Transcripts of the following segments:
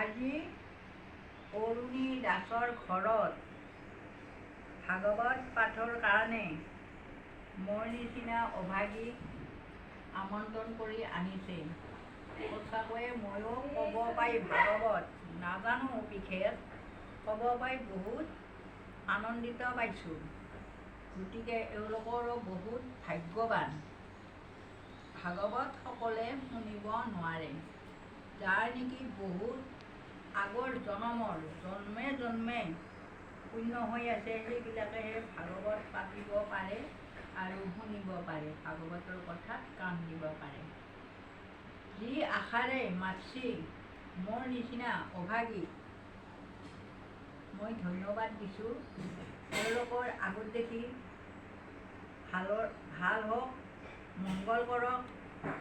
আজি অৰুণী দাসৰ ঘৰত ভাগৱত পাঠৰ কাৰণে মোৰ নিচিনা অভাগীক আমন্ত্ৰণ কৰি আনিছে। সঁচাকৈয়ে ময়ো ক'ব পাই ভাগৱত নাজানো, বিশেষ ক'ব পাই বহুত আনন্দিত পাইছোঁ। গতিকে এওঁলোকৰো বহুত ভাগ্যৱান। ভাগৱত সকলে শুনিব নোৱাৰে, যাৰ নেকি বহুত আগৰ জন্মৰ জন্মে জন্মে পুণ্য হৈ আছে, সেইবিলাকেহে ভাগৱত পাতিব পাৰে আৰু শুনিব পাৰে, ভাগৱতৰ কথাত কাণ দিব পাৰে। যি আশাৰে মাতছি মোৰ নিচিনা অভাগীক মই ধন্যবাদ দিছোঁ। তেওঁলোকৰ আগত দেখি ভাল হওক, মংগল কৰক।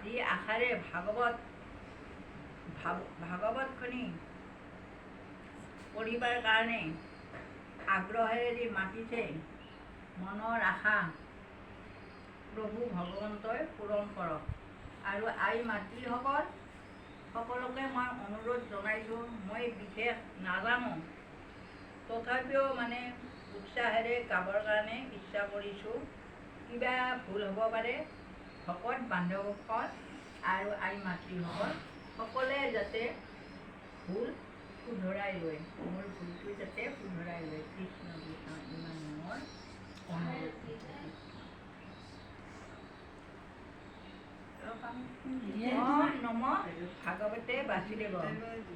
যি আশাৰে ভাগৱতখনি পঢ়িবৰ কাৰণে আগ্ৰহেৰে মাতিছে, মনৰ আশা প্ৰভু ভগৱন্তই পূৰণ কৰক। আৰু আই মাতৃসকল সকলোকে মই অনুৰোধ জনাইছোঁ, মই বিশেষ নাজানো, তথাপিও উৎসাহেৰে গাবৰ কাৰণে ইচ্ছা কৰিছোঁ। কিবা ভুল হ'ব পাৰে। ভকত বান্ধৱসকল আৰু আই মাতৃসকল সকলোৱে যাতে ভুল শুধৰাই লয়, মোৰ ভুলটো যাতে শুধৰাই লয়, কৃষ্ণ কৃষ্ণ, ইমান মোৰ অনুৰোধ। নমঃ ভাগৱতে বাসুদেৱ।